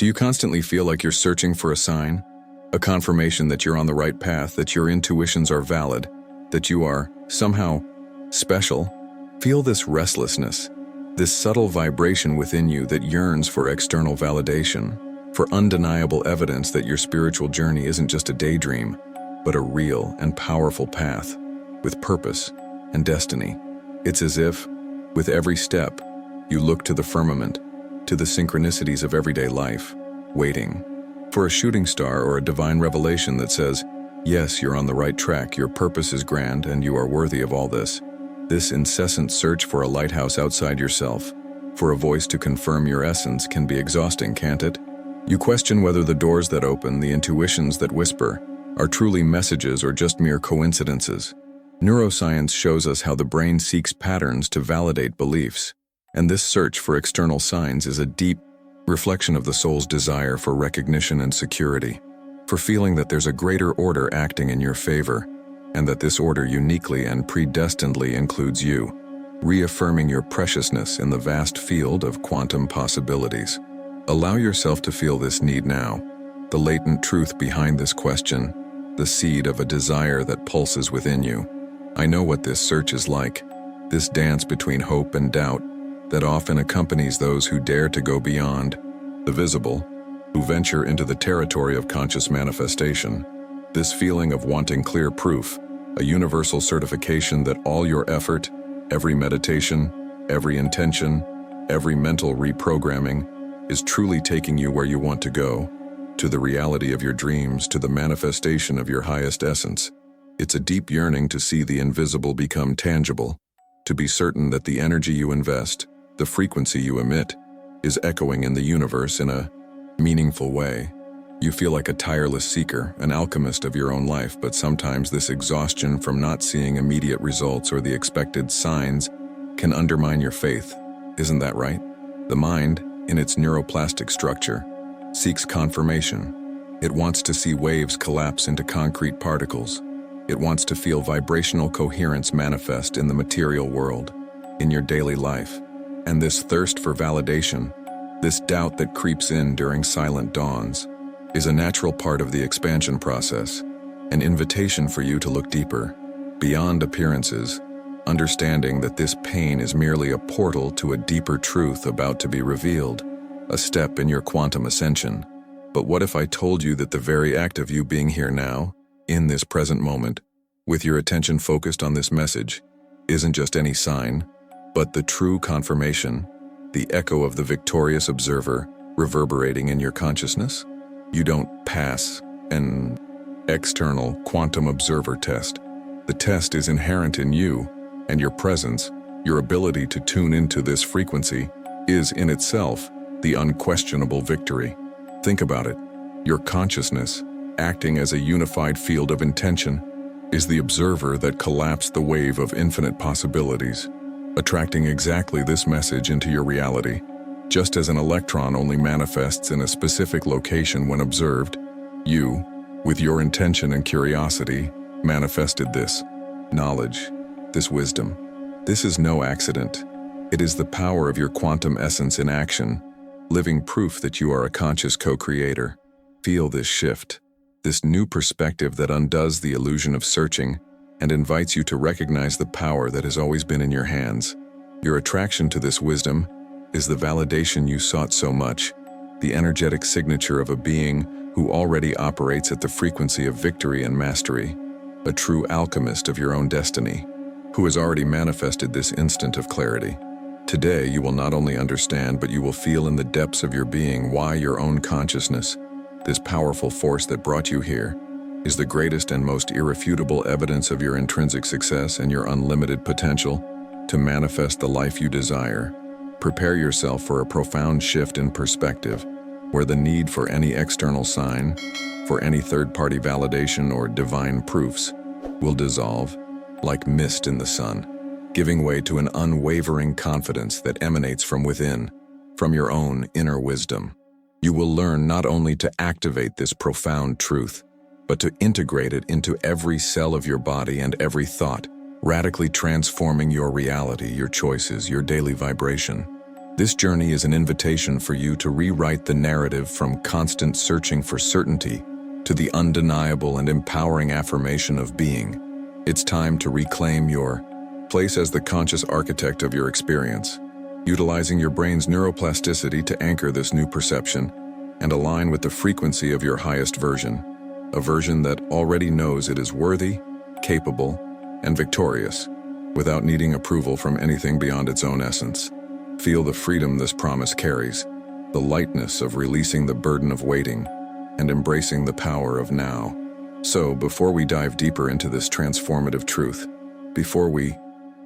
Do you constantly feel like you're searching for a sign? A confirmation that you're on the right path, that your intuitions are valid, that you are somehow special? Feel this restlessness, this subtle vibration within you that yearns for external validation, for undeniable evidence that your spiritual journey isn't just a daydream, but a real and powerful path with purpose and destiny. It's as if, with every step, you look to the firmament, to the synchronicities of everyday life, waiting for a shooting star or a divine revelation that says, yes, you're on the right track, your purpose is grand, and you are worthy of all this. This incessant search for a lighthouse outside yourself, for a voice to confirm your essence, can be exhausting, can't it? You question whether the doors that open, the intuitions that whisper, are truly messages or just mere coincidences. Neuroscience shows us how the brain seeks patterns to validate beliefs, and this search for external signs is a deep reflection of the soul's desire for recognition and security, for feeling that there's a greater order acting in your favor, and that this order uniquely and predestinedly includes you, reaffirming your preciousness in the vast field of quantum possibilities. Allow yourself to feel this need now, the latent truth behind this question, the seed of a desire that pulses within you. I know what this search is like, this dance between hope and doubt that often accompanies those who dare to go beyond the visible, who venture into the territory of conscious manifestation. This feeling of wanting clear proof, a universal certification that all your effort, every meditation, every intention, every mental reprogramming is truly taking you where you want to go, to the reality of your dreams, to the manifestation of your highest essence. It's a deep yearning to see the invisible become tangible, to be certain that the energy you invest, the frequency you emit, is echoing in the universe in a meaningful way. You feel like a tireless seeker, an alchemist of your own life, but sometimes this exhaustion from not seeing immediate results or the expected signs can undermine your faith. Isn't that right? The mind, in its neuroplastic structure, seeks confirmation. It wants to see waves collapse into concrete particles. It wants to feel vibrational coherence manifest in the material world, in your daily life. And this thirst for validation, this doubt that creeps in during silent dawns, is a natural part of the expansion process, an invitation for you to look deeper, beyond appearances, understanding that this pain is merely a portal to a deeper truth about to be revealed, a step in your quantum ascension. But what if I told you that the very act of you being here now, in this present moment, with your attention focused on this message, isn't just any sign, but the true confirmation, the echo of the victorious observer reverberating in your consciousness? You don't pass an external quantum observer test. The test is inherent in you, and your presence, your ability to tune into this frequency, is in itself the unquestionable victory. Think about it. Your consciousness, acting as a unified field of intention, is the observer that collapsed the wave of infinite possibilities, attracting exactly this message into your reality. Just as an electron only manifests in a specific location when observed, you, with your intention and curiosity, manifested this knowledge, this wisdom. This is no accident. It is the power of your quantum essence in action, living proof that you are a conscious co-creator. Feel this shift, this new perspective that undoes the illusion of searching and invites you to recognize the power that has always been in your hands. Your attraction to this wisdom is the validation you sought so much, the energetic signature of a being who already operates at the frequency of victory and mastery, a true alchemist of your own destiny, who has already manifested this instant of clarity. Today, you will not only understand, but you will feel in the depths of your being why your own consciousness, this powerful force that brought you here, is the greatest and most irrefutable evidence of your intrinsic success and your unlimited potential to manifest the life you desire. Prepare yourself for a profound shift in perspective, where the need for any external sign, for any third-party validation or divine proofs, will dissolve like mist in the sun, giving way to an unwavering confidence that emanates from within, from your own inner wisdom. You will learn not only to activate this profound truth, but to integrate it into every cell of your body and every thought, radically transforming your reality, your choices, your daily vibration. This journey is an invitation for you to rewrite the narrative from constant searching for certainty to the undeniable and empowering affirmation of being. It's time to reclaim your place as the conscious architect of your experience, utilizing your brain's neuroplasticity to anchor this new perception and align with the frequency of your highest version, a version that already knows it is worthy, capable, and victorious, without needing approval from anything beyond its own essence. Feel the freedom this promise carries, the lightness of releasing the burden of waiting, and embracing the power of now. So, before we dive deeper into this transformative truth, before we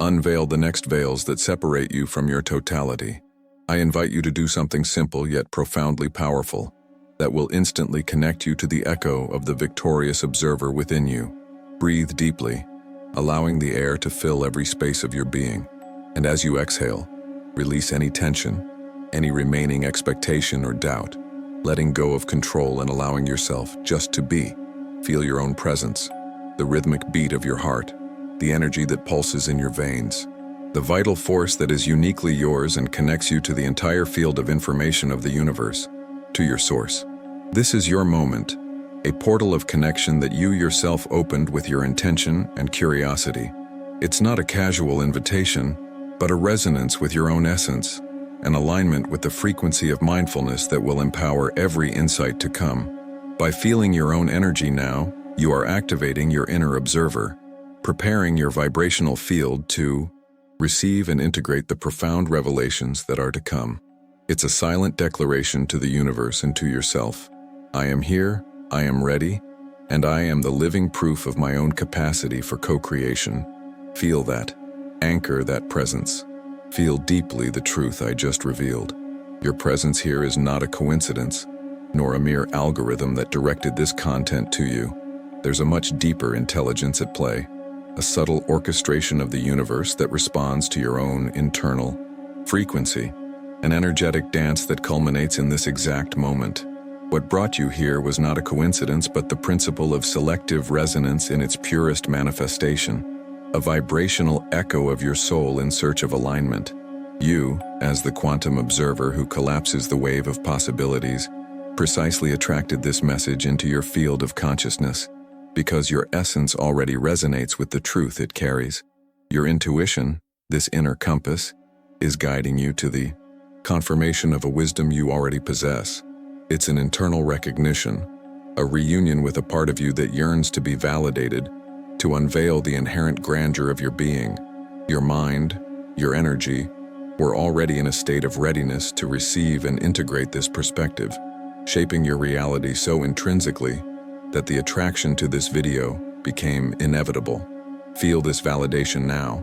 unveil the next veils that separate you from your totality, I invite you to do something simple yet profoundly powerful that will instantly connect you to the echo of the victorious observer within you. Breathe deeply, allowing the air to fill every space of your being. And as you exhale, release any tension, any remaining expectation or doubt, letting go of control and allowing yourself just to be. Feel your own presence, the rhythmic beat of your heart, the energy that pulses in your veins, the vital force that is uniquely yours and connects you to the entire field of information of the universe, to your source. This is your moment, a portal of connection that you yourself opened with your intention and curiosity. It's not a casual invitation, but a resonance with your own essence, an alignment with the frequency of mindfulness that will empower every insight to come. By feeling your own energy now, you are activating your inner observer, preparing your vibrational field to receive and integrate the profound revelations that are to come. It's a silent declaration to the universe and to yourself. I am here, I am ready, and I am the living proof of my own capacity for co-creation. Feel that. Anchor that presence. Feel deeply the truth I just revealed. Your presence here is not a coincidence, nor a mere algorithm that directed this content to you. There's a much deeper intelligence at play, a subtle orchestration of the universe that responds to your own internal frequency, an energetic dance that culminates in this exact moment. What brought you here was not a coincidence, but the principle of selective resonance in its purest manifestation. A vibrational echo of your soul in search of alignment. You, as the quantum observer who collapses the wave of possibilities, precisely attracted this message into your field of consciousness, because your essence already resonates with the truth it carries. Your intuition, this inner compass, is guiding you to the confirmation of a wisdom you already possess. It's an internal recognition, a reunion with a part of you that yearns to be validated, to unveil the inherent grandeur of your being. Your mind, your energy, were already in a state of readiness to receive and integrate this perspective, shaping your reality so intrinsically that the attraction to this video became inevitable. Feel this validation now,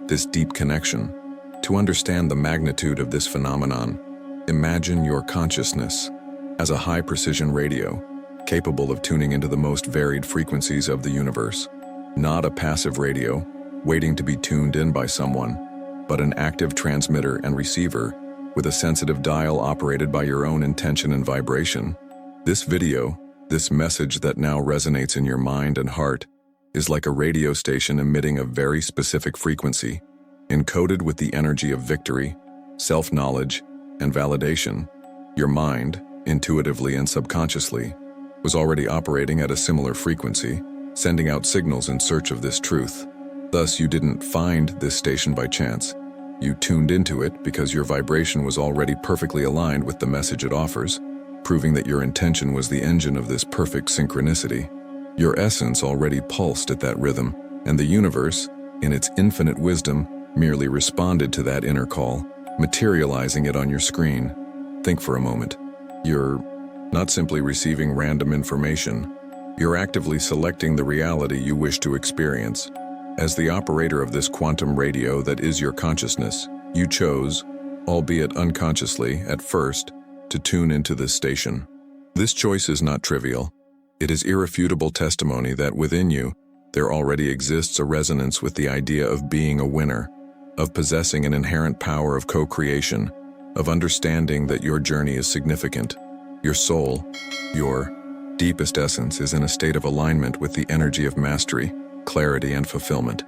this deep connection. To understand the magnitude of this phenomenon, imagine your consciousness as a high-precision radio, capable of tuning into the most varied frequencies of the universe. Not a passive radio, waiting to be tuned in by someone, but an active transmitter and receiver with a sensitive dial operated by your own intention and vibration. This video, this message that now resonates in your mind and heart, is like a radio station emitting a very specific frequency, encoded with the energy of victory, self-knowledge, and validation. Your mind, intuitively and subconsciously, was already operating at a similar frequency, sending out signals in search of this truth. Thus, you didn't find this station by chance. You tuned into it because your vibration was already perfectly aligned with the message it offers, proving that your intention was the engine of this perfect synchronicity. Your essence already pulsed at that rhythm, and the universe, in its infinite wisdom, merely responded to that inner call, materializing it on your screen. Think for a moment. You're not simply receiving random information. You're actively selecting the reality you wish to experience. As the operator of this quantum radio that is your consciousness, you chose, albeit unconsciously at first, to tune into this station. This choice is not trivial. It is irrefutable testimony that within you, there already exists a resonance with the idea of being a winner, of possessing an inherent power of co-creation, of understanding that your journey is significant. Your soul, your deepest essence, is in a state of alignment with the energy of mastery, clarity, and fulfillment.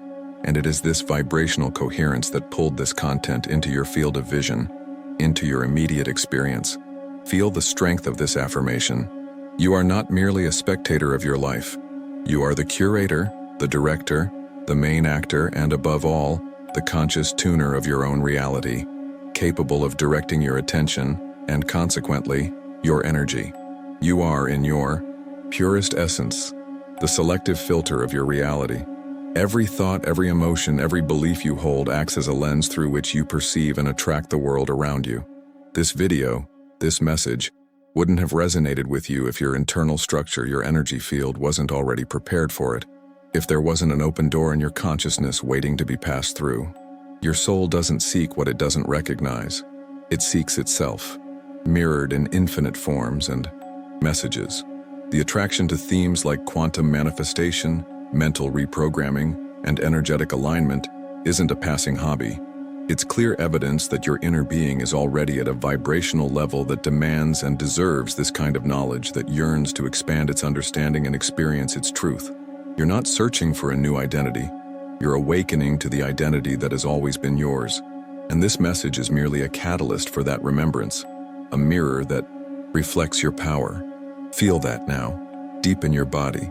And it is this vibrational coherence that pulled this content into your field of vision, into your immediate experience. Feel the strength of this affirmation. You are not merely a spectator of your life. You are the curator, the director, the main actor, and above all, the conscious tuner of your own reality, capable of directing your attention and, consequently, your energy. You are, in your purest essence, the selective filter of your reality. Every thought, every emotion, every belief you hold acts as a lens through which you perceive and attract the world around you. This video, this message, wouldn't have resonated with you if your internal structure, your energy field, wasn't already prepared for it. If there wasn't an open door in your consciousness waiting to be passed through. Your soul doesn't seek what it doesn't recognize. It seeks itself, mirrored in infinite forms and messages. The attraction to themes like quantum manifestation, mental reprogramming, and energetic alignment isn't a passing hobby. It's clear evidence that your inner being is already at a vibrational level that demands and deserves this kind of knowledge, that yearns to expand its understanding and experience its truth. You're not searching for a new identity. You're awakening to the identity that has always been yours. And this message is merely a catalyst for that remembrance, a mirror that reflects your power. Feel that now, deep in your body.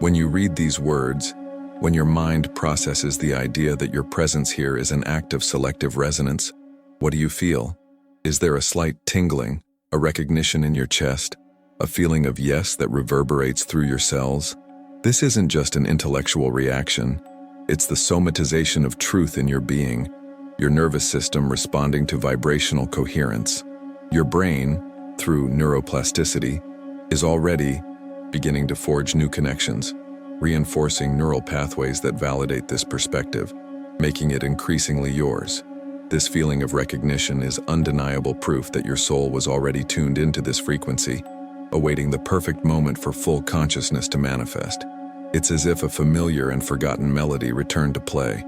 When you read these words, when your mind processes the idea that your presence here is an act of selective resonance, what do you feel? Is there a slight tingling, a recognition in your chest, a feeling of yes that reverberates through your cells? This isn't just an intellectual reaction. It's the somatization of truth in your being, your nervous system responding to vibrational coherence. Your brain, through neuroplasticity, is already beginning to forge new connections, reinforcing neural pathways that validate this perspective, making it increasingly yours. This feeling of recognition is undeniable proof that your soul was already tuned into this frequency, awaiting the perfect moment for full consciousness to manifest. It's as if a familiar and forgotten melody returned to play,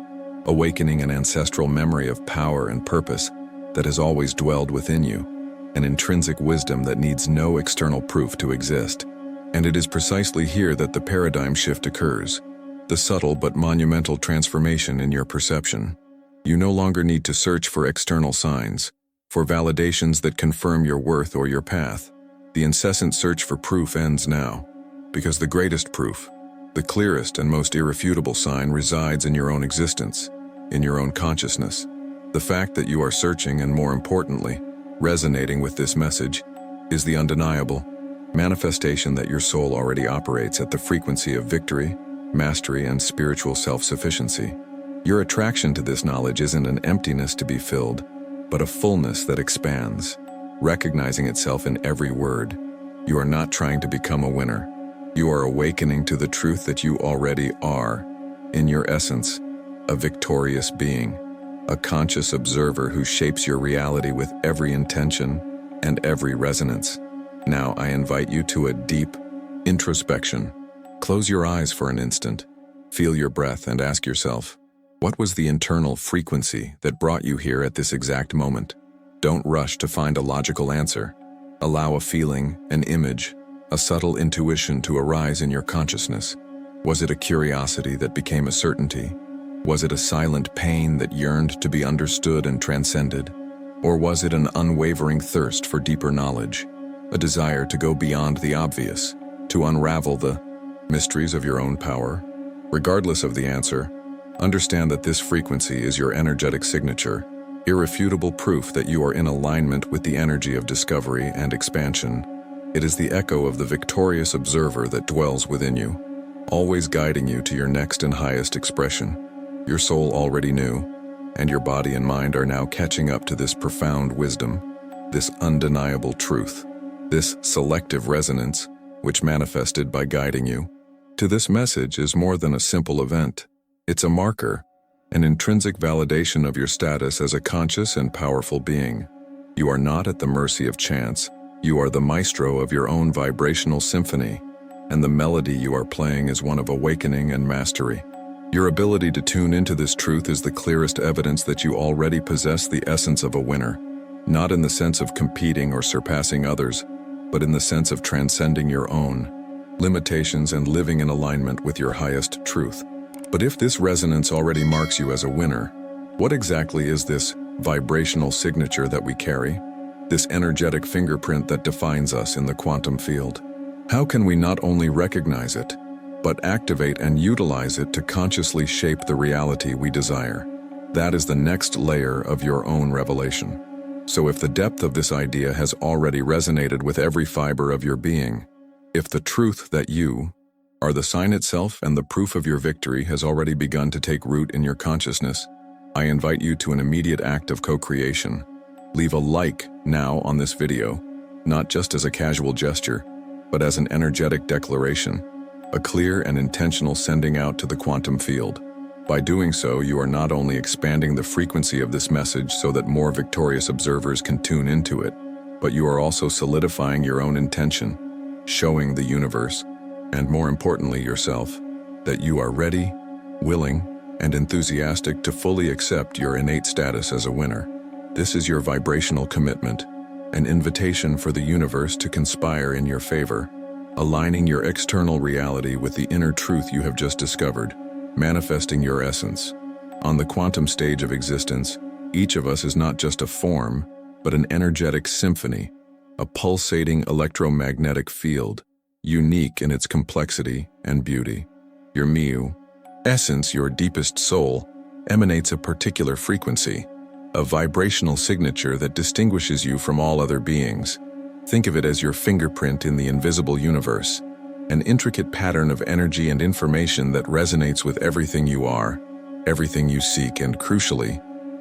awakening an ancestral memory of power and purpose that has always dwelled within you, an intrinsic wisdom that needs no external proof to exist. And it is precisely here that the paradigm shift occurs, the subtle but monumental transformation in your perception. You no longer need to search for external signs, for validations that confirm your worth or your path. The incessant search for proof ends now, because the greatest proof, the clearest and most irrefutable sign, resides in your own existence, in your own consciousness. The fact that you are searching and, more importantly, resonating with this message is the undeniable manifestation that your soul already operates at the frequency of victory, mastery, and spiritual self-sufficiency. Your attraction to this knowledge isn't an emptiness to be filled, but a fullness that expands, recognizing itself in every word. You are not trying to become a winner. You are awakening to the truth that you already are, in your essence, a victorious being, a conscious observer who shapes your reality with every intention and every resonance. Now I invite you to a deep introspection. Close your eyes for an instant, feel your breath, and ask yourself, what was the internal frequency that brought you here at this exact moment? Don't rush to find a logical answer. Allow a feeling, an image, a subtle intuition to arise in your consciousness. Was it a curiosity that became a certainty? Was it a silent pain that yearned to be understood and transcended? Or was it an unwavering thirst for deeper knowledge, a desire to go beyond the obvious, to unravel the mysteries of your own power? Regardless of the answer, understand that this frequency is your energetic signature, irrefutable proof that you are in alignment with the energy of discovery and expansion. It is the echo of the victorious observer that dwells within you, always guiding you to your next and highest expression. Your soul already knew, and your body and mind are now catching up to this profound wisdom, this undeniable truth, this selective resonance, which manifested by guiding you to this message is more than a simple event. It's a marker, an intrinsic validation of your status as a conscious and powerful being. You are not at the mercy of chance. You are the maestro of your own vibrational symphony, and the melody you are playing is one of awakening and mastery. Your ability to tune into this truth is the clearest evidence that you already possess the essence of a winner, not in the sense of competing or surpassing others, but in the sense of transcending your own limitations and living in alignment with your highest truth. But if this resonance already marks you as a winner, what exactly is this vibrational signature that we carry, this energetic fingerprint that defines us in the quantum field. How can we not only recognize it, but activate and utilize it to consciously shape the reality we desire? That is the next layer of your own revelation. So if the depth of this idea has already resonated with every fiber of your being, if the truth that you are the sign itself and the proof of your victory has already begun to take root in your consciousness, I invite you to an immediate act of co-creation. Leave a like now on this video, not just as a casual gesture, but as an energetic declaration, a clear and intentional sending out to the quantum field. By doing so, you are not only expanding the frequency of this message so that more victorious observers can tune into it, but you are also solidifying your own intention, showing the universe, and more importantly yourself, that you are ready, willing, and enthusiastic to fully accept your innate status as a winner. This is your vibrational commitment, an invitation for the universe to conspire in your favor, aligning your external reality with the inner truth you have just discovered, manifesting your essence. On the quantum stage of existence, each of us is not just a form, but an energetic symphony, a pulsating electromagnetic field, unique in its complexity and beauty. Your Miu, essence, your deepest soul, emanates a particular frequency, a vibrational signature that distinguishes you from all other beings. Think of it as your fingerprint in the invisible universe, an intricate pattern of energy and information that resonates with everything you are, everything you seek, and crucially,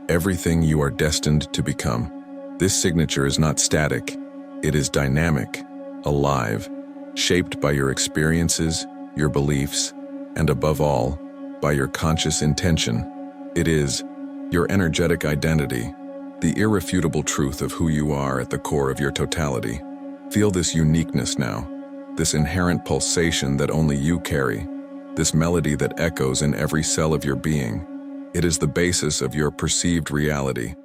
everything you are destined to become. This signature is not static, it is dynamic, alive, shaped by your experiences, your beliefs, and above all, by your conscious intention. It is your energetic identity, the irrefutable truth of who you are at the core of your totality. Feel this uniqueness now, this inherent pulsation that only you carry, this melody that echoes in every cell of your being. It is the basis of your perceived reality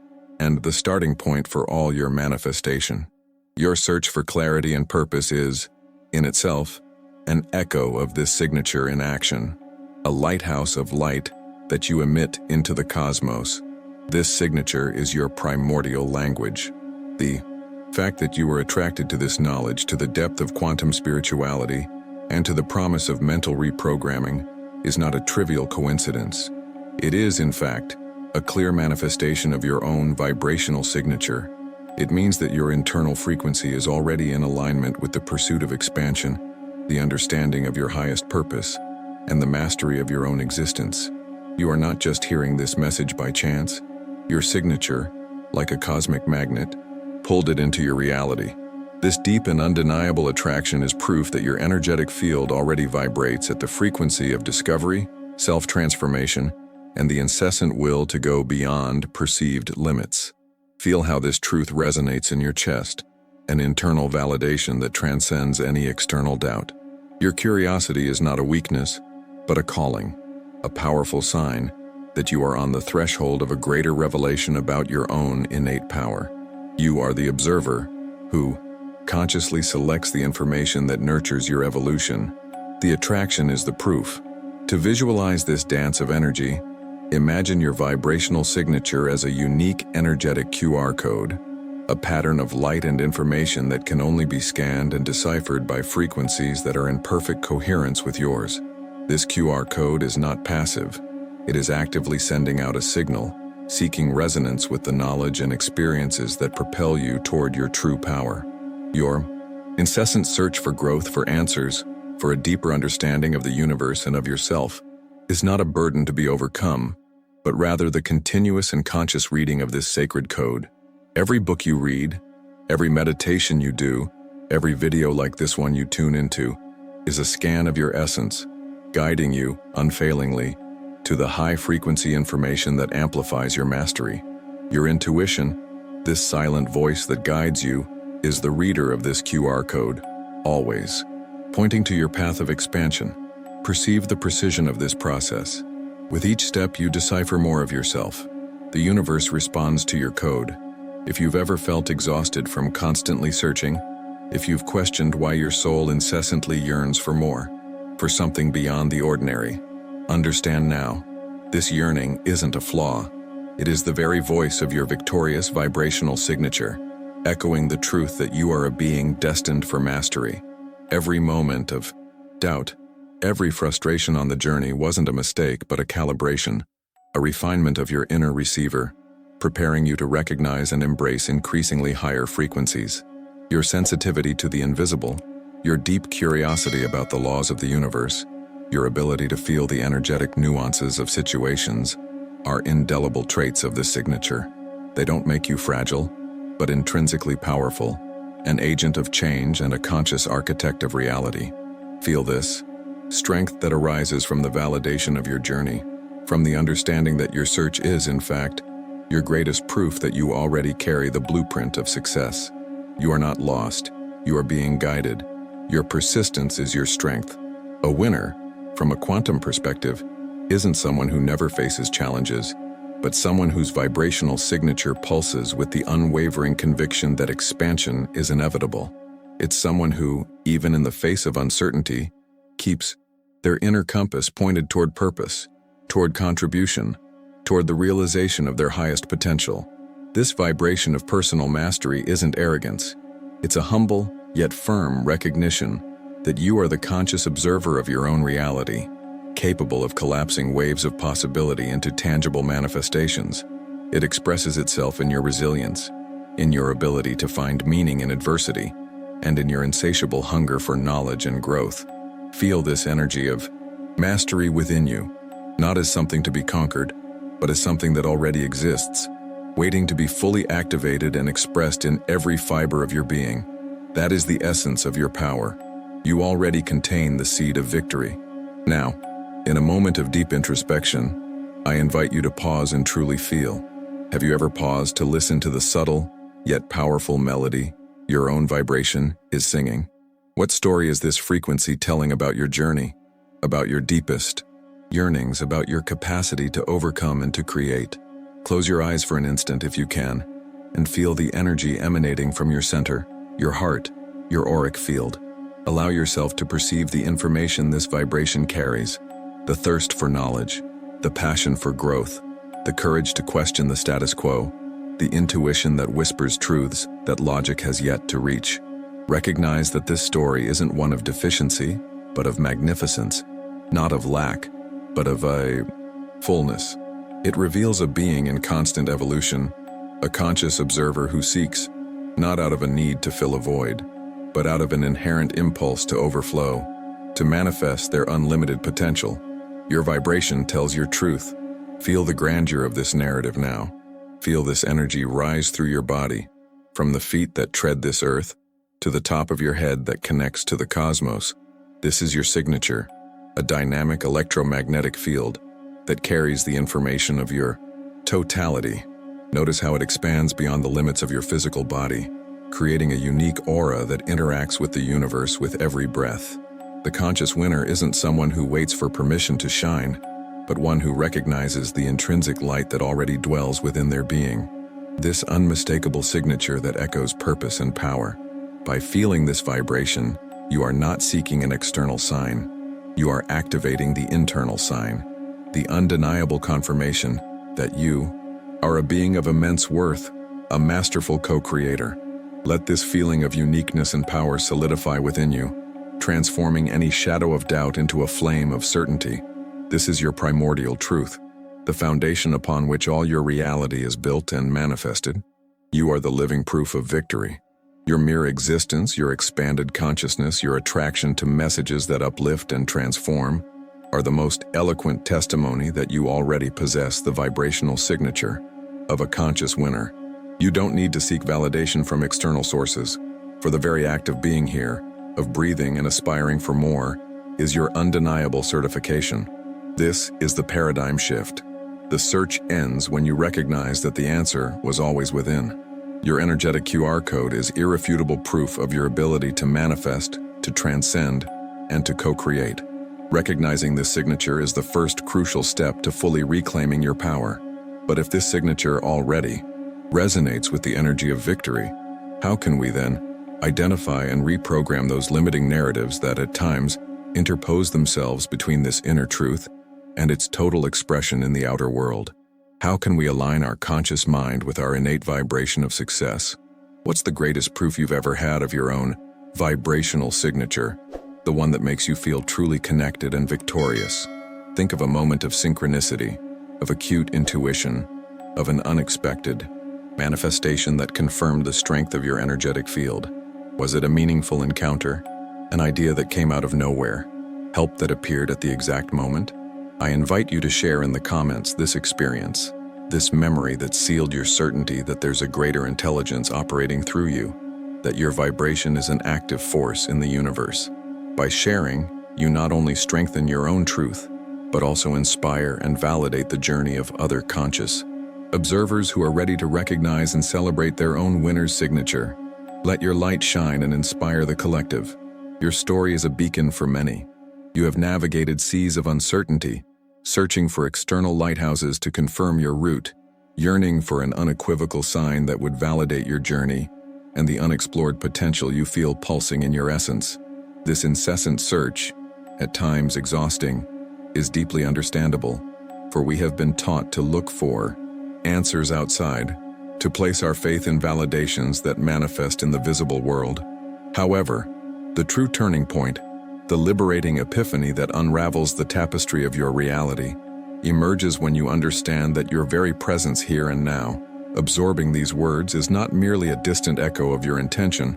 and the starting point for all your manifestation. Your search for clarity and purpose is, in itself, an echo of this signature in action, a lighthouse of light that you emit into the cosmos. This signature is your primordial language. The fact that you are attracted to this knowledge, to the depth of quantum spirituality, and to the promise of mental reprogramming is not a trivial coincidence. It is, in fact, a clear manifestation of your own vibrational signature. It means that your internal frequency is already in alignment with the pursuit of expansion, the understanding of your highest purpose, and the mastery of your own existence. You are not just hearing this message by chance. Your signature, like a cosmic magnet, pulled it into your reality. This deep and undeniable attraction is proof that your energetic field already vibrates at the frequency of discovery, self-transformation, and the incessant will to go beyond perceived limits. Feel how this truth resonates in your chest, an internal validation that transcends any external doubt. Your curiosity is not a weakness, but a calling, a powerful sign that you are on the threshold of a greater revelation about your own innate power. You are the observer who consciously selects the information that nurtures your evolution. The attraction is the proof. To visualize this dance of energy, imagine your vibrational signature as a unique energetic QR code, a pattern of light and information that can only be scanned and deciphered by frequencies that are in perfect coherence with yours. This QR code is not passive. It is actively sending out a signal, seeking resonance with the knowledge and experiences that propel you toward your true power. Your incessant search for growth, for answers, for a deeper understanding of the universe and of yourself is not a burden to be overcome, but rather the continuous and conscious reading of this sacred code. Every book you read, every meditation you do, every video like this one you tune into, is a scan of your essence, guiding you, unfailingly, to the high-frequency information that amplifies your mastery. Your intuition, this silent voice that guides you, is the reader of this QR code, always, pointing to your path of expansion. Perceive the precision of this process. With each step, you decipher more of yourself. The universe responds to your code. If you've ever felt exhausted from constantly searching, if you've questioned why your soul incessantly yearns for more, for something beyond the ordinary, understand now, this yearning isn't a flaw. It is the very voice of your victorious vibrational signature, echoing the truth that you are a being destined for mastery. Every moment of doubt, every frustration on the journey wasn't a mistake but a calibration, a refinement of your inner receiver, preparing you to recognize and embrace increasingly higher frequencies. Your sensitivity to the invisible, your deep curiosity about the laws of the universe, your ability to feel the energetic nuances of situations are indelible traits of this signature. They don't make you fragile, but intrinsically powerful, an agent of change and a conscious architect of reality. Feel this strength that arises from the validation of your journey, from the understanding that your search is, in fact, your greatest proof that you already carry the blueprint of success. You are not lost, you are being guided. Your persistence is your strength. A winner, from a quantum perspective, isn't someone who never faces challenges, but someone whose vibrational signature pulses with the unwavering conviction that expansion is inevitable. It's someone who, even in the face of uncertainty, keeps their inner compass pointed toward purpose, toward contribution, toward the realization of their highest potential. This vibration of personal mastery isn't arrogance. It's a humble, yet firm recognition that you are the conscious observer of your own reality, capable of collapsing waves of possibility into tangible manifestations. It expresses itself in your resilience, in your ability to find meaning in adversity, and in your insatiable hunger for knowledge and growth. Feel this energy of mastery within you, not as something to be conquered, but as something that already exists, waiting to be fully activated and expressed in every fiber of your being. That is the essence of your power. You already contain the seed of victory. Now, in a moment of deep introspection, I invite you to pause and truly feel. Have you ever paused to listen to the subtle, yet powerful melody your own vibration is singing? What story is this frequency telling about your journey, about your deepest yearnings, about your capacity to overcome and to create? Close your eyes for an instant if you can, and feel the energy emanating from your center, your heart, your auric field. Allow yourself to perceive the information this vibration carries. The thirst for knowledge, the passion for growth, the courage to question the status quo, the intuition that whispers truths that logic has yet to reach. Recognize that this story isn't one of deficiency, but of magnificence, not of lack, but of a fullness. It reveals a being in constant evolution, a conscious observer who seeks, not out of a need to fill a void, but out of an inherent impulse to overflow, to manifest their unlimited potential. Your vibration tells your truth. Feel the grandeur of this narrative now. Feel this energy rise through your body, from the feet that tread this earth, to the top of your head that connects to the cosmos. This is your signature, a dynamic electromagnetic field that carries the information of your totality. Notice how it expands beyond the limits of your physical body, creating a unique aura that interacts with the universe with every breath. The conscious winner isn't someone who waits for permission to shine, but one who recognizes the intrinsic light that already dwells within their being. This unmistakable signature that echoes purpose and power. By feeling this vibration, you are not seeking an external sign. You are activating the internal sign, the undeniable confirmation that you are a being of immense worth, a masterful co-creator. Let this feeling of uniqueness and power solidify within you, transforming any shadow of doubt into a flame of certainty. This is your primordial truth, the foundation upon which all your reality is built and manifested. You are the living proof of victory. Your mere existence, your expanded consciousness, your attraction to messages that uplift and transform, are the most eloquent testimony that you already possess the vibrational signature of a conscious winner. You don't need to seek validation from external sources, for the very act of being here, of breathing and aspiring for more, is your undeniable certification. This is the paradigm shift. The search ends when you recognize that the answer was always within. Your energetic QR code is irrefutable proof of your ability to manifest, to transcend, and to co-create. Recognizing this signature is the first crucial step to fully reclaiming your power. But if this signature already resonates with the energy of victory, how can we then identify and reprogram those limiting narratives that at times interpose themselves between this inner truth and its total expression in the outer world? How can we align our conscious mind with our innate vibration of success? What's the greatest proof you've ever had of your own vibrational signature, the one that makes you feel truly connected and victorious? Think of a moment of synchronicity, of acute intuition, of an unexpected manifestation that confirmed the strength of your energetic field. Was it a meaningful encounter, an idea that came out of nowhere, help that appeared at the exact moment? I invite you to share in the comments this experience, this memory that sealed your certainty that there's a greater intelligence operating through you, that your vibration is an active force in the universe. By sharing, you not only strengthen your own truth, but also inspire and validate the journey of other conscious observers who are ready to recognize and celebrate their own winner's signature. Let your light shine and inspire the collective. Your story is a beacon for many. You have navigated seas of uncertainty, searching for external lighthouses to confirm your route, yearning for an unequivocal sign that would validate your journey and the unexplored potential you feel pulsing in your essence. This incessant search, at times exhausting, is deeply understandable, for we have been taught to look for answers outside, to place our faith in validations that manifest in the visible world. However, the true turning point, the liberating epiphany that unravels the tapestry of your reality, emerges when you understand that your very presence here and now, absorbing these words, is not merely a distant echo of your intention,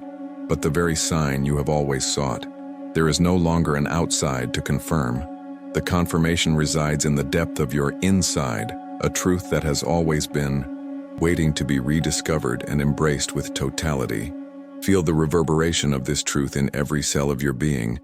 but the very sign you have always sought. There is no longer an outside to confirm. The confirmation resides in the depth of your inside, a truth that has always been waiting to be rediscovered and embraced with totality. Feel the reverberation of this truth in every cell of your being,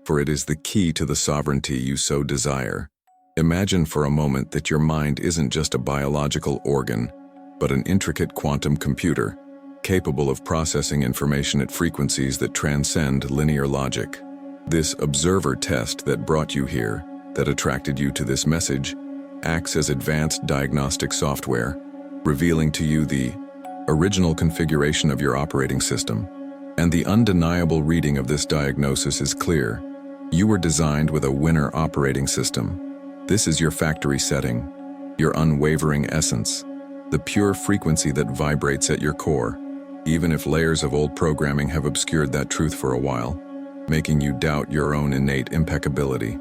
for it is the key to the sovereignty you so desire. Imagine for a moment that your mind isn't just a biological organ, but an intricate quantum computer, capable of processing information at frequencies that transcend linear logic. This observer test that brought you here, that attracted you to this message, acts as advanced diagnostic software, revealing to you the original configuration of your operating system. And the undeniable reading of this diagnosis is clear. You were designed with a winner operating system. This is your factory setting, your unwavering essence, the pure frequency that vibrates at your core, even if layers of old programming have obscured that truth for a while, making you doubt your own innate impeccability.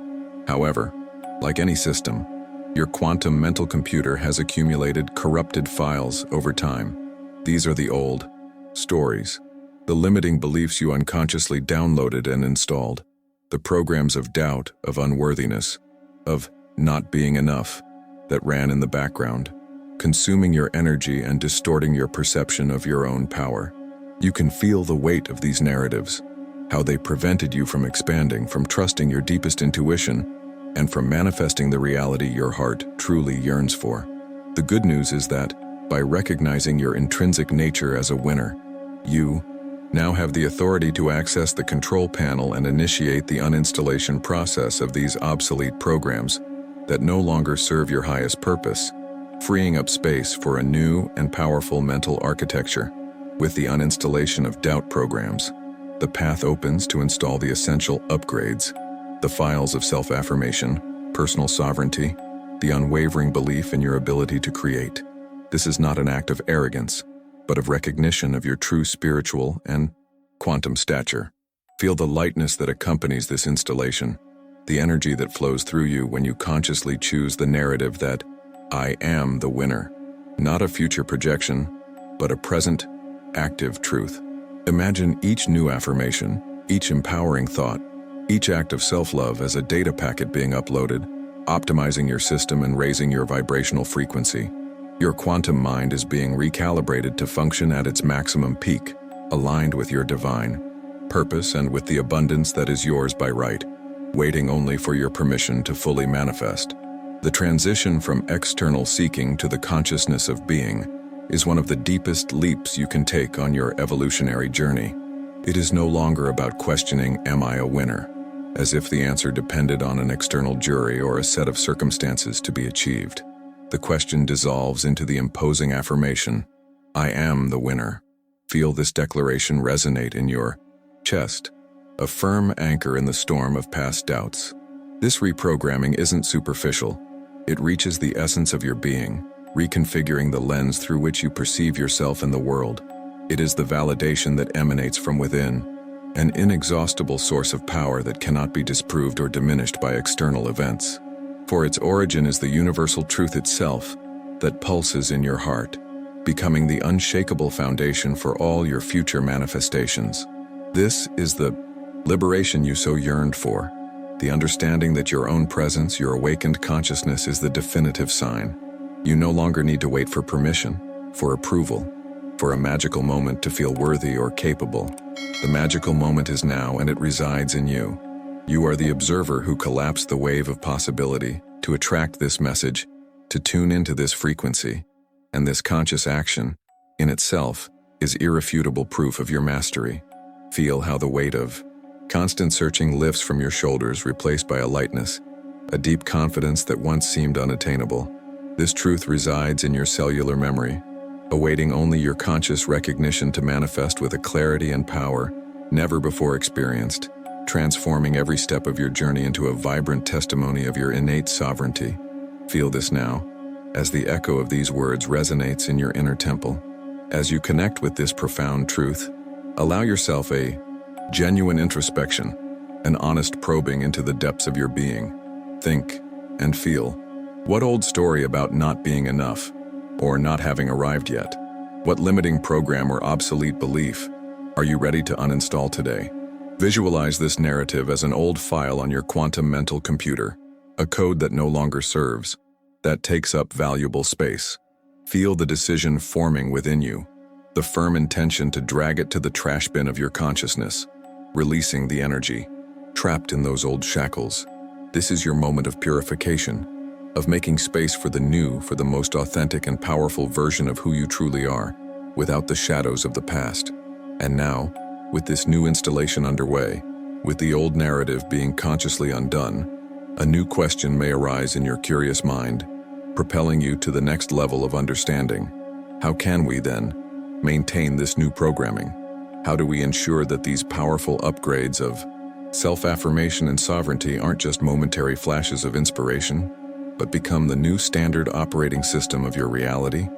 However, like any system, your quantum mental computer has accumulated corrupted files over time. These are the old stories, the limiting beliefs you unconsciously downloaded and installed, the programs of doubt, of unworthiness, of not being enough that ran in the background, consuming your energy and distorting your perception of your own power. You can feel the weight of these narratives, how they prevented you from expanding, from trusting your deepest intuition, and from manifesting the reality your heart truly yearns for. The good news is that, by recognizing your intrinsic nature as a winner, you now have the authority to access the control panel and initiate the uninstallation process of these obsolete programs that no longer serve your highest purpose, freeing up space for a new and powerful mental architecture. With the uninstallation of doubt programs, the path opens to install the essential upgrades, the files of self-affirmation, personal sovereignty, the unwavering belief in your ability to create. This is not an act of arrogance, but of recognition of your true spiritual and quantum stature. Feel the lightness that accompanies this installation, the energy that flows through you when you consciously choose the narrative that I am the winner, not a future projection, but a present, active truth. Imagine each new affirmation, each empowering thought, each act of self-love as a data packet being uploaded, optimizing your system and raising your vibrational frequency. Your quantum mind is being recalibrated to function at its maximum peak, aligned with your divine purpose and with the abundance that is yours by right, waiting only for your permission to fully manifest. The transition from external seeking to the consciousness of being is one of the deepest leaps you can take on your evolutionary journey. It is no longer about questioning, am I a winner, as if the answer depended on an external jury or a set of circumstances to be achieved. The question dissolves into the imposing affirmation, I am the winner. Feel this declaration resonate in your chest, a firm anchor in the storm of past doubts. This reprogramming isn't superficial. It reaches the essence of your being, reconfiguring the lens through which you perceive yourself and the world. It is the validation that emanates from within, an inexhaustible source of power that cannot be disproved or diminished by external events. For its origin is the universal truth itself that pulses in your heart, becoming the unshakable foundation for all your future manifestations. This is the liberation you so yearned for, the understanding that your own presence, your awakened consciousness, is the definitive sign. You no longer need to wait for permission, for approval, for a magical moment to feel worthy or capable. The magical moment is now, and it resides in you. You are the observer who collapsed the wave of possibility to attract this message, to tune into this frequency, and this conscious action, in itself, is irrefutable proof of your mastery. Feel how the weight of constant searching lifts from your shoulders, replaced by a lightness, a deep confidence that once seemed unattainable. This truth resides in your cellular memory, awaiting only your conscious recognition to manifest with a clarity and power never before experienced, transforming every step of your journey into a vibrant testimony of your innate sovereignty. Feel this now, as the echo of these words resonates in your inner temple. As you connect with this profound truth, allow yourself a genuine introspection, an honest probing into the depths of your being. Think and feel. What old story about not being enough, or not having arrived yet? What limiting program or obsolete belief are you ready to uninstall today? Visualize this narrative as an old file on your quantum mental computer, a code that no longer serves, that takes up valuable space. Feel the decision forming within you, the firm intention to drag it to the trash bin of your consciousness, releasing the energy trapped in those old shackles. This is your moment of purification, of making space for the new, for the most authentic and powerful version of who you truly are, without the shadows of the past. And now, with this new installation underway, with the old narrative being consciously undone, a new question may arise in your curious mind, propelling you to the next level of understanding. How can we, then, maintain this new programming? How do we ensure that these powerful upgrades of self-affirmation and sovereignty aren't just momentary flashes of inspiration, but become the new standard operating system of your reality?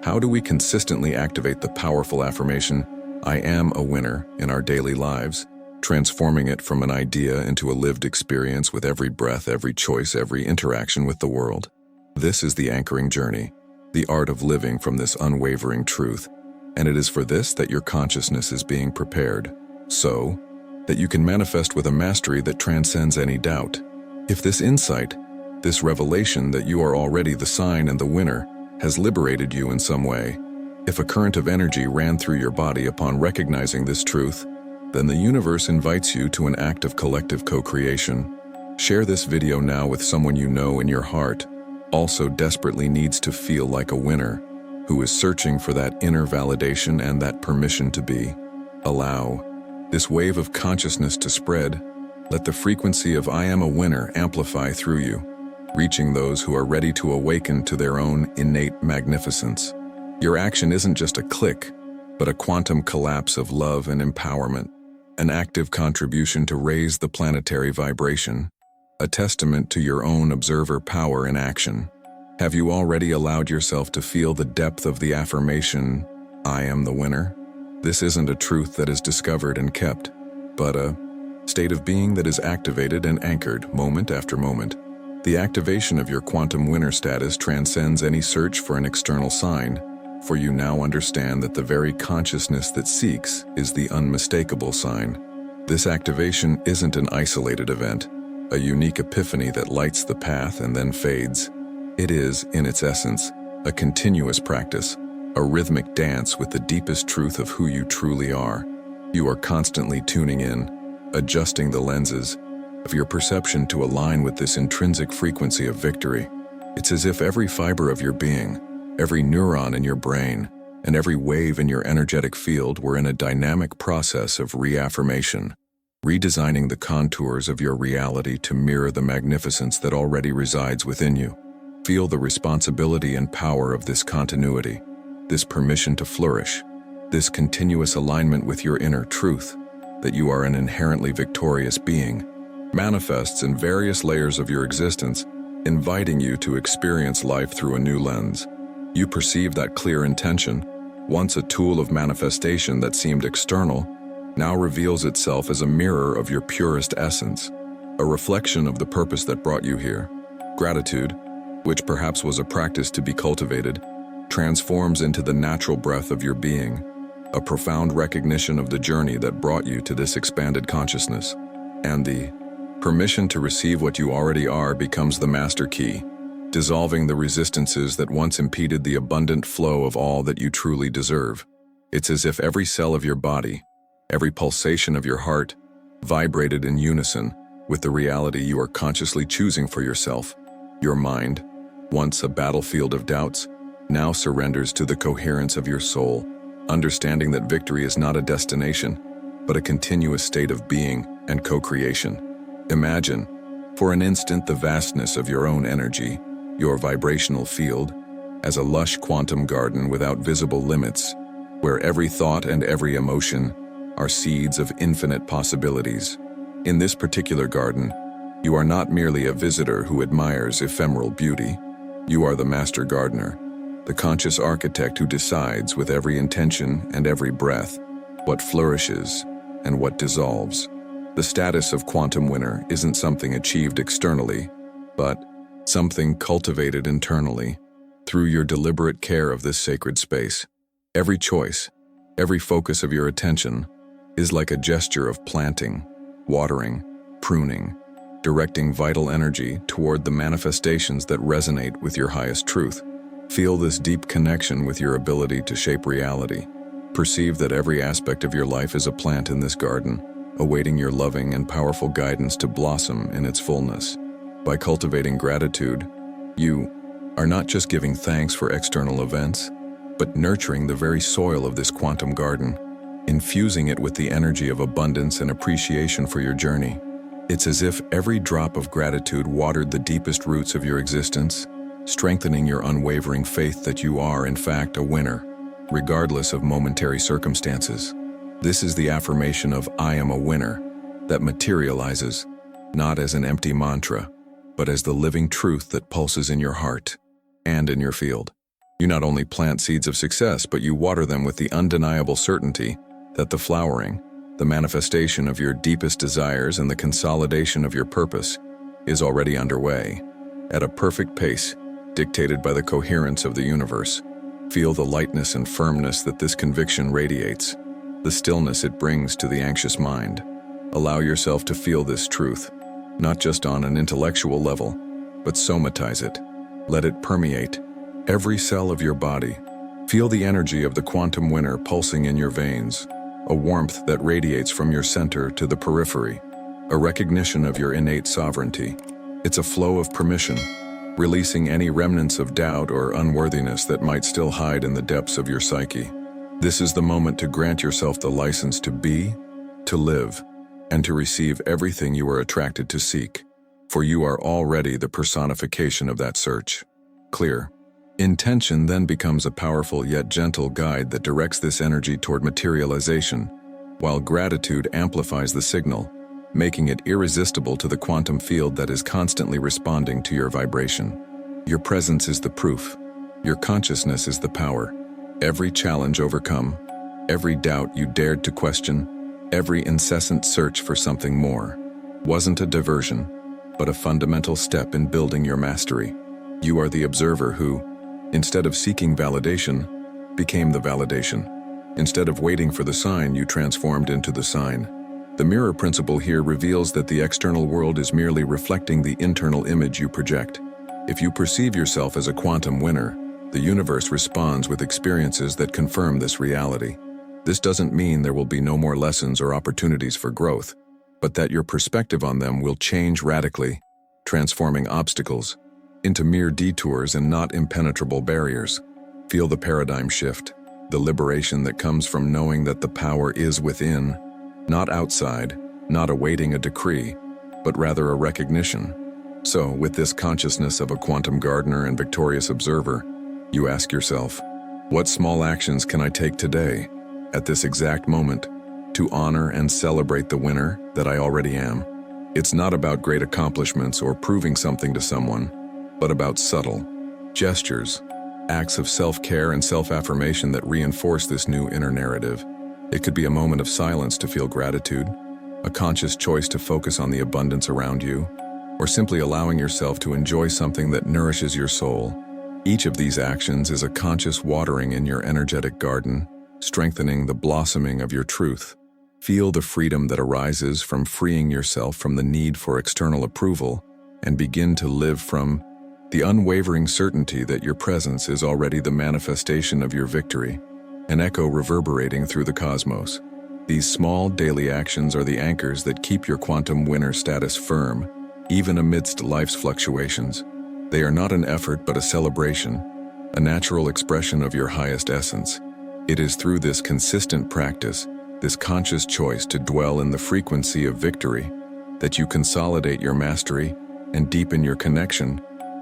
How do we consistently activate the powerful affirmation, "I am a winner," in our daily lives, transforming it from an idea into a lived experience with every breath, every choice, every interaction with the world? This is the anchoring journey, the art of living from this unwavering truth, and it is for this that your consciousness is being prepared, so that you can manifest with a mastery that transcends any doubt. If this insight, this revelation that you are already the sign and the winner, has liberated you in some way, if a current of energy ran through your body upon recognizing this truth, then the universe invites you to an act of collective co-creation. Share this video now with someone you know in your heart also desperately needs to feel like a winner, who is searching for that inner validation and that permission to be. Allow this wave of consciousness to spread. Let the frequency of "I am a winner" amplify through you, reaching those who are ready to awaken to their own innate magnificence. Your action isn't just a click, but a quantum collapse of love and empowerment, an active contribution to raise the planetary vibration, a testament to your own observer power in action. Have you already allowed yourself to feel the depth of the affirmation, "I am the winner"? This isn't a truth that is discovered and kept, but a state of being that is activated and anchored moment after moment. The activation of your quantum winner status transcends any search for an external sign, for you now understand that the very consciousness that seeks is the unmistakable sign. This activation isn't an isolated event, a unique epiphany that lights the path and then fades. It is, in its essence, a continuous practice, a rhythmic dance with the deepest truth of who you truly are. You are constantly tuning in, adjusting the lenses of your perception to align with this intrinsic frequency of victory. It's as if every fiber of your being, every neuron in your brain, and every wave in your energetic field were in a dynamic process of reaffirmation, redesigning the contours of your reality to mirror the magnificence that already resides within you. Feel the responsibility and power of this continuity, this permission to flourish, this continuous alignment with your inner truth, that you are an inherently victorious being, manifests in various layers of your existence, inviting you to experience life through a new lens. You perceive that clear intention, once a tool of manifestation that seemed external, now reveals itself as a mirror of your purest essence, a reflection of the purpose that brought you here. Gratitude, which perhaps was a practice to be cultivated, transforms into the natural breath of your being, a profound recognition of the journey that brought you to this expanded consciousness. And the permission to receive what you already are becomes the master key, dissolving the resistances that once impeded the abundant flow of all that you truly deserve. It's as if every cell of your body, every pulsation of your heart, vibrated in unison with the reality you are consciously choosing for yourself. Your mind, once a battlefield of doubts, now surrenders to the coherence of your soul, understanding that victory is not a destination, but a continuous state of being and co-creation. Imagine, for an instant, the vastness of your own energy, your vibrational field, as a lush quantum garden without visible limits, where every thought and every emotion are seeds of infinite possibilities. In this particular garden, you are not merely a visitor who admires ephemeral beauty. You are the master gardener, the conscious architect who decides with every intention and every breath what flourishes and what dissolves. The status of quantum winner isn't something achieved externally, but something cultivated internally through your deliberate care of this sacred space. Every choice, every focus of your attention is like a gesture of planting, watering, pruning, directing vital energy toward the manifestations that resonate with your highest truth. Feel this deep connection with your ability to shape reality. Perceive that every aspect of your life is a plant in this garden, awaiting your loving and powerful guidance to blossom in its fullness. By cultivating gratitude, you are not just giving thanks for external events, but nurturing the very soil of this quantum garden, infusing it with the energy of abundance and appreciation for your journey. It's as if every drop of gratitude watered the deepest roots of your existence, strengthening your unwavering faith that you are, in fact, a winner, regardless of momentary circumstances. This is the affirmation of "I am a winner" that materializes, not as an empty mantra, but as the living truth that pulses in your heart and in your field. You not only plant seeds of success, but you water them with the undeniable certainty that the flowering, the manifestation of your deepest desires and the consolidation of your purpose is already underway. At a perfect pace, dictated by the coherence of the universe, feel the lightness and firmness that this conviction radiates, the stillness it brings to the anxious mind. Allow yourself to feel this truth, not just on an intellectual level, but somatize it. Let it permeate every cell of your body. Feel the energy of the quantum winner pulsing in your veins, a warmth that radiates from your center to the periphery, a recognition of your innate sovereignty. It's a flow of permission, releasing any remnants of doubt or unworthiness that might still hide in the depths of your psyche. This is the moment to grant yourself the license to be, to live, and to receive everything you are attracted to seek, for you are already the personification of that search. Clear. Intention then becomes a powerful yet gentle guide that directs this energy toward materialization, while gratitude amplifies the signal, making it irresistible to the quantum field that is constantly responding to your vibration. Your presence is the proof. Your consciousness is the power. Every challenge overcome, every doubt you dared to question, every incessant search for something more, wasn't a diversion, but a fundamental step in building your mastery. You are the observer who, instead of seeking validation, became the validation. Instead of waiting for the sign, you transformed into the sign. The mirror principle here reveals that the external world is merely reflecting the internal image you project. If you perceive yourself as a quantum winner, the universe responds with experiences that confirm this reality. This doesn't mean there will be no more lessons or opportunities for growth, but that your perspective on them will change radically, transforming obstacles into mere detours and not impenetrable barriers. Feel the paradigm shift, the liberation that comes from knowing that the power is within, not outside, not awaiting a decree, but rather a recognition. So, with this consciousness of a quantum gardener and victorious observer, you ask yourself, what small actions can I take today, at this exact moment, to honor and celebrate the winner that I already am? It's not about great accomplishments or proving something to someone, but about subtle gestures, acts of self-care and self-affirmation that reinforce this new inner narrative. It could be a moment of silence to feel gratitude, a conscious choice to focus on the abundance around you, or simply allowing yourself to enjoy something that nourishes your soul. Each of these actions is a conscious watering in your energetic garden, strengthening the blossoming of your truth. Feel the freedom that arises from freeing yourself from the need for external approval and begin to live from the unwavering certainty that your presence is already the manifestation of your victory, an echo reverberating through the cosmos. These small daily actions are the anchors that keep your quantum winner status firm, even amidst life's fluctuations. They are not an effort but a celebration, a natural expression of your highest essence. It is through this consistent practice, this conscious choice to dwell in the frequency of victory, that you consolidate your mastery and deepen your connection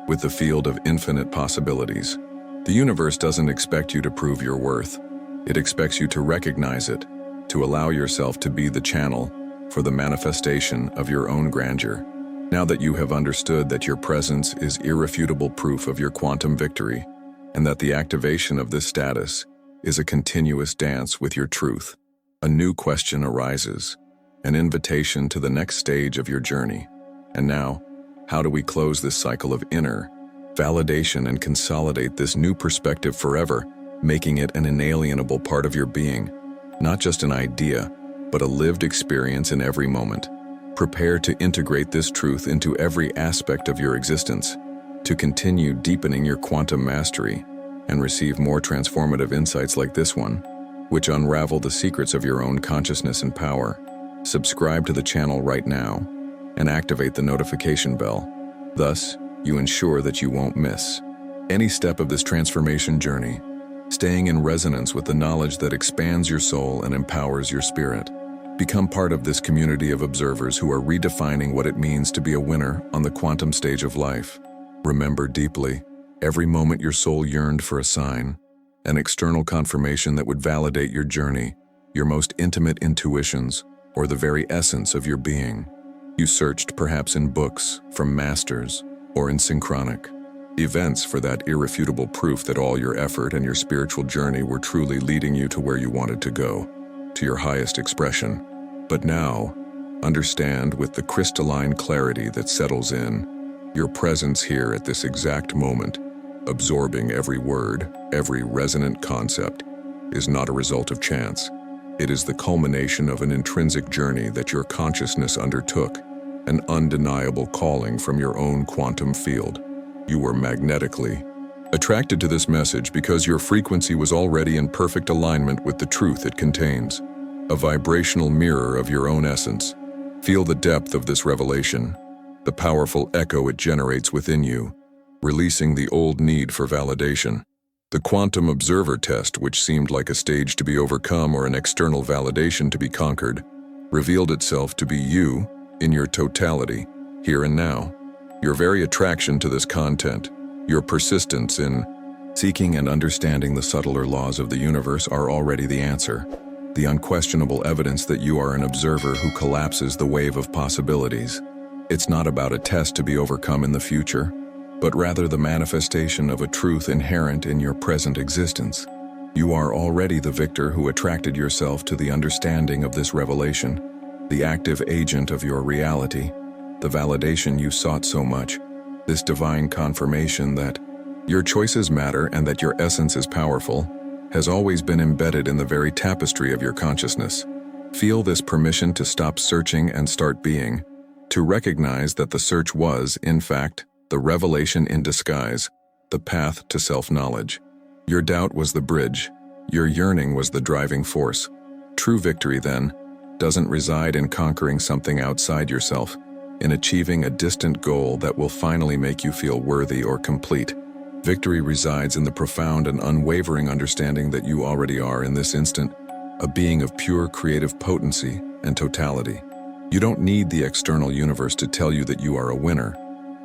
with the field of infinite possibilities. The universe doesn't expect you to prove your worth. It expects you to recognize it, to allow yourself to be the channel for the manifestation of your own grandeur. Now that you have understood that your presence is irrefutable proof of your quantum victory, and that the activation of this status is a continuous dance with your truth, a new question arises, an invitation to the next stage of your journey. And now, how do we close this cycle of inner validation and consolidate this new perspective forever, making it an inalienable part of your being, not just an idea, but a lived experience in every moment? Prepare to integrate this truth into every aspect of your existence, to continue deepening your quantum mastery and receive more transformative insights like this one, which unravel the secrets of your own consciousness and power. Subscribe to the channel right now and activate the notification bell. Thus, you ensure that you won't miss any step of this transformation journey, staying in resonance with the knowledge that expands your soul and empowers your spirit. Become part of this community of observers who are redefining what it means to be a winner on the quantum stage of life. Remember deeply, every moment your soul yearned for a sign, an external confirmation that would validate your journey, your most intimate intuitions, or the very essence of your being. You searched perhaps in books, from masters, or in synchronic events for that irrefutable proof that all your effort and your spiritual journey were truly leading you to where you wanted to go, to your highest expression. But now, understand with the crystalline clarity that settles in, your presence here at this exact moment, absorbing every word, every resonant concept, is not a result of chance. It is the culmination of an intrinsic journey that your consciousness undertook, an undeniable calling from your own quantum field. You were magnetically attracted to this message because your frequency was already in perfect alignment with the truth it contains, a vibrational mirror of your own essence. Feel the depth of this revelation, the powerful echo it generates within you, releasing the old need for validation. The quantum observer test, which seemed like a stage to be overcome or an external validation to be conquered, revealed itself to be you in your totality, here and now. Your very attraction to this content, your persistence in seeking and understanding the subtler laws of the universe are already the answer, the unquestionable evidence that you are an observer who collapses the wave of possibilities. It's not about a test to be overcome in the future, but rather the manifestation of a truth inherent in your present existence. You are already the victor who attracted yourself to the understanding of this revelation, the active agent of your reality, the validation you sought so much, this divine confirmation that your choices matter and that your essence is powerful, has always been embedded in the very tapestry of your consciousness. Feel this permission to stop searching and start being, to recognize that the search was, in fact, the revelation in disguise, the path to self-knowledge. Your doubt was the bridge, your yearning was the driving force. True victory, then, doesn't reside in conquering something outside yourself, in achieving a distant goal that will finally make you feel worthy or complete. Victory resides in the profound and unwavering understanding that you already are in this instant, a being of pure creative potency and totality. You don't need the external universe to tell you that you are a winner.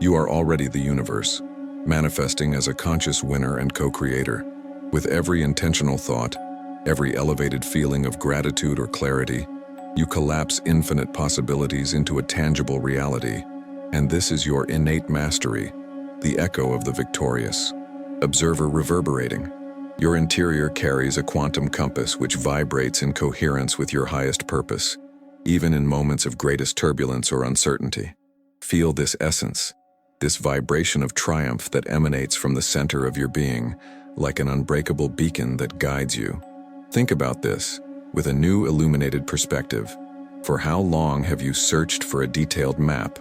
You are already the universe, manifesting as a conscious winner and co-creator. With every intentional thought, every elevated feeling of gratitude or clarity, you collapse infinite possibilities into a tangible reality, and this is your innate mastery, the echo of the victorious. observer reverberating. Your interior carries a quantum compass which vibrates in coherence with your highest purpose, even in moments of greatest turbulence or uncertainty. Feel this essence, this vibration of triumph that emanates from the center of your being, like an unbreakable beacon that guides you. Think about this with a new illuminated perspective. For how long have you searched for a detailed map,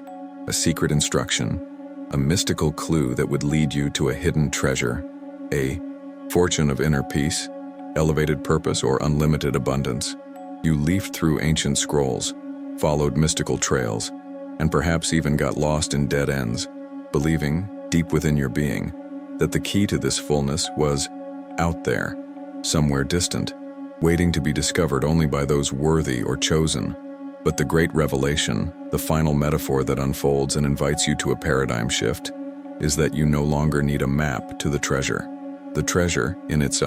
a secret instruction, a mystical clue that would lead you to a hidden treasure, a fortune of inner peace, elevated purpose, or unlimited abundance? You leafed through ancient scrolls, followed mystical trails, and perhaps even got lost in dead ends, believing, deep within your being, that the key to this fullness was out there, somewhere distant, waiting to be discovered only by those worthy or chosen. But the great revelation, the final metaphor that unfolds and invites you to a paradigm shift, is that you no longer need a map to the treasure. The treasure, in its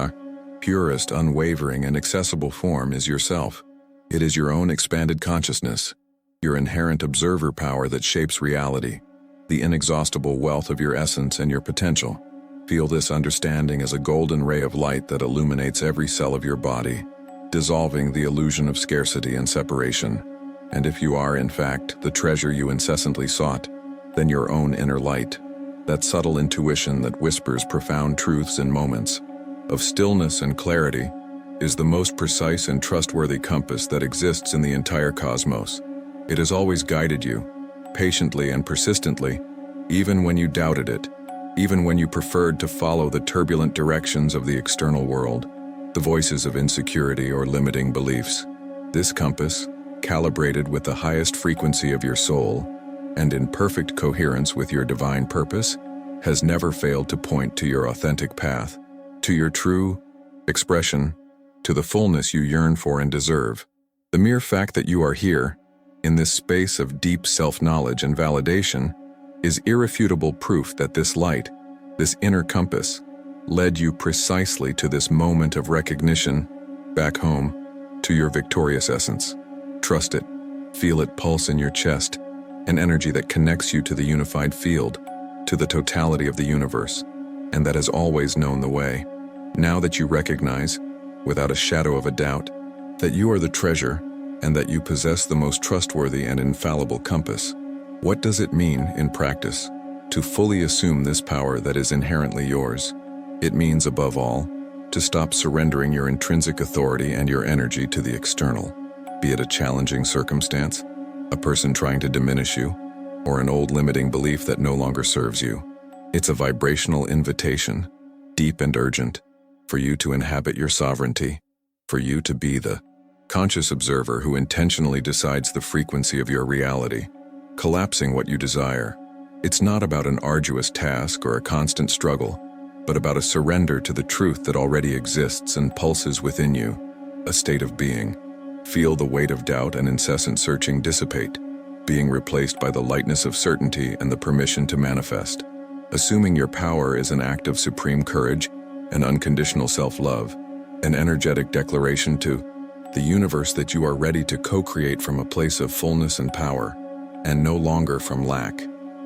purest, unwavering, and accessible form, is yourself. It is your own expanded consciousness, your inherent observer power that shapes reality, the inexhaustible wealth of your essence and your potential. Feel this understanding as a golden ray of light that illuminates every cell of your body, dissolving the illusion of scarcity and separation. And if you are, in fact, the treasure you incessantly sought, then your own inner light, that subtle intuition that whispers profound truths in moments of stillness and clarity, is the most precise and trustworthy compass that exists in the entire cosmos. It has always guided you, patiently and persistently, even when you doubted it, even when you preferred to follow the turbulent directions of the external world, the voices of insecurity or limiting beliefs. This compass, calibrated with the highest frequency of your soul, and in perfect coherence with your divine purpose, has never failed to point to your authentic path, to your true expression, to the fullness you yearn for and deserve. The mere fact that you are here, in this space of deep self-knowledge and validation, is irrefutable proof that this light, this inner compass, led you precisely to this moment of recognition, back home, to your victorious essence. Trust it, feel it pulse in your chest, an energy that connects you to the unified field, to the totality of the universe, and that has always known the way. Now that you recognize, without a shadow of a doubt, that you are the treasure and that you possess the most trustworthy and infallible compass, what does it mean in practice to fully assume this power that is inherently yours? It means, above all, to stop surrendering your intrinsic authority and your energy to the external, be it a challenging circumstance, a person trying to diminish you, or an old limiting belief that no longer serves you. It's a vibrational invitation, deep and urgent, for you to inhabit your sovereignty, for you to be the conscious observer who intentionally decides the frequency of your reality, collapsing what you desire. It's not about an arduous task or a constant struggle, but about a surrender to the truth that already exists and pulses within you, a state of being. Feel the weight of doubt and incessant searching dissipate, being replaced by the lightness of certainty and the permission to manifest. Assuming your power is an act of supreme courage and unconditional self-love, an energetic declaration to the universe that you are ready to co-create from a place of fullness and power, and no longer from lack.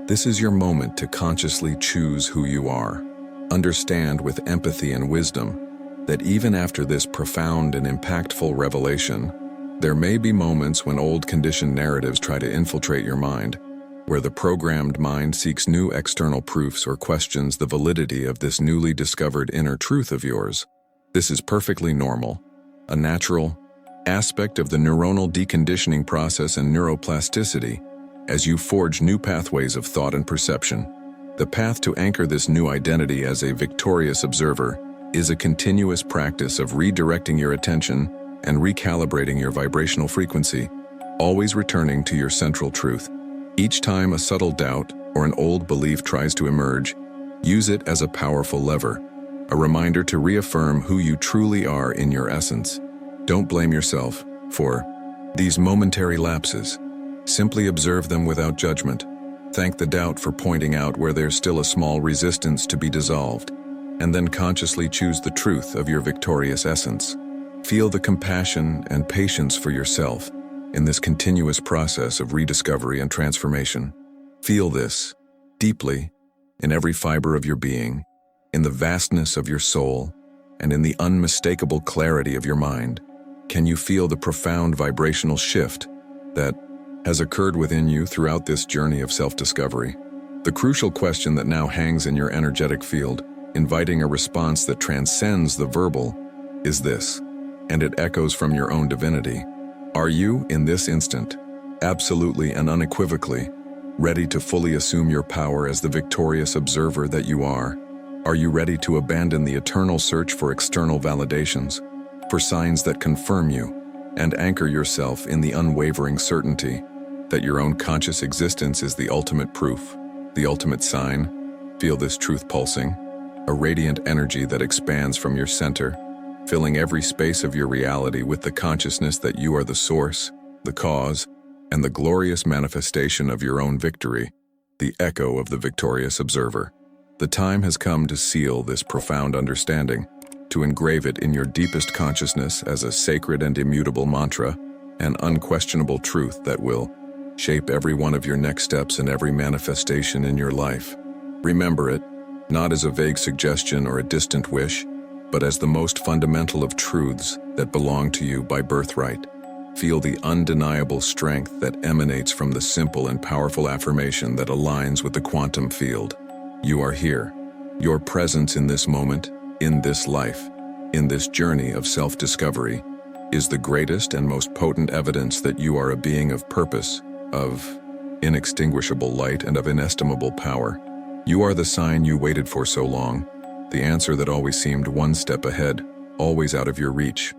This is your moment to consciously choose who you are. Understand with empathy and wisdom that even after this profound and impactful revelation, there may be moments when old conditioned narratives try to infiltrate your mind, where the programmed mind seeks new external proofs or questions the validity of this newly discovered inner truth of yours. This is perfectly normal, a natural aspect of the neuronal deconditioning process and neuroplasticity as you forge new pathways of thought and perception. The path to anchor this new identity as a victorious observer is a continuous practice of redirecting your attention and recalibrating your vibrational frequency, always returning to your central truth. Each time a subtle doubt or an old belief tries to emerge, use it as a powerful lever, a reminder to reaffirm who you truly are in your essence. Don't blame yourself for these momentary lapses. Simply observe them without judgment. Thank the doubt for pointing out where there's still a small resistance to be dissolved, and then consciously choose the truth of your victorious essence. Feel the compassion and patience for yourself in this continuous process of rediscovery and transformation. Feel this deeply in every fiber of your being, in the vastness of your soul, and in the unmistakable clarity of your mind? Can you feel the profound vibrational shift that has occurred within you throughout this journey of self-discovery? The crucial question that now hangs in your energetic field, inviting a response that transcends the verbal, is this, and it echoes from your own divinity. Are you, in this instant, absolutely and unequivocally, ready to fully assume your power as the victorious observer that you are? Are you ready to abandon the eternal search for external validations, for signs that confirm you, and anchor yourself in the unwavering certainty that your own conscious existence is the ultimate proof, the ultimate sign? Feel this truth pulsing, a radiant energy that expands from your center, filling every space of your reality with the consciousness that you are the source, the cause, and the glorious manifestation of your own victory, the echo of the victorious observer. The time has come to seal this profound understanding, to engrave it in your deepest consciousness as a sacred and immutable mantra, an unquestionable truth that will shape every one of your next steps and every manifestation in your life. Remember it, not as a vague suggestion or a distant wish, but as the most fundamental of truths that belong to you by birthright. Feel the undeniable strength that emanates from the simple and powerful affirmation that aligns with the quantum field. You are here. Your presence in this moment, in this life, in this journey of self-discovery, is the greatest and most potent evidence that you are a being of purpose, of inextinguishable light, and of inestimable power. You are the sign you waited for so long, the answer that always seemed one step ahead, always out of your reach.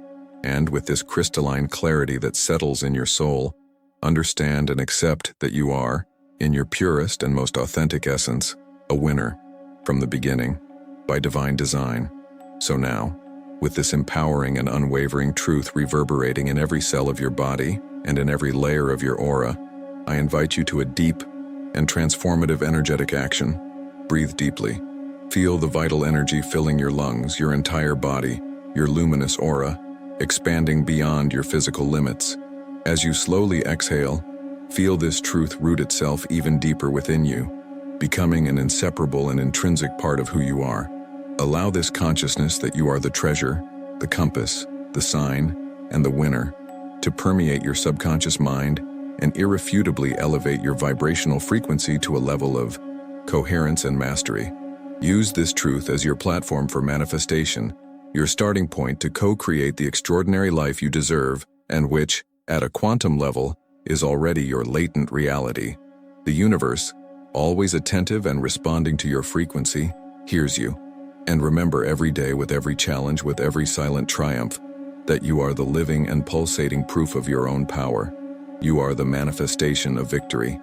And with this crystalline clarity that settles in your soul, understand and accept that you are, in your purest and most authentic essence, a winner, from the beginning, by divine design. So now, with this empowering and unwavering truth reverberating in every cell of your body and in every layer of your aura, I invite you to a deep and transformative energetic action. Breathe deeply. Feel the vital energy filling your lungs, your entire body, your luminous aura, expanding beyond your physical limits. As you slowly exhale, feel this truth root itself even deeper within you, becoming an inseparable and intrinsic part of who you are. Allow this consciousness that you are the treasure, the compass, the sign, and the winner to permeate your subconscious mind and irrefutably elevate your vibrational frequency to a level of coherence and mastery. Use this truth as your platform for manifestation, your starting point to co-create the extraordinary life you deserve and which, at a quantum level, is already your latent reality. The universe, always attentive and responding to your frequency, hears you. And remember every day, with every challenge, with every silent triumph, that you are the living and pulsating proof of your own power. You are the manifestation of victory.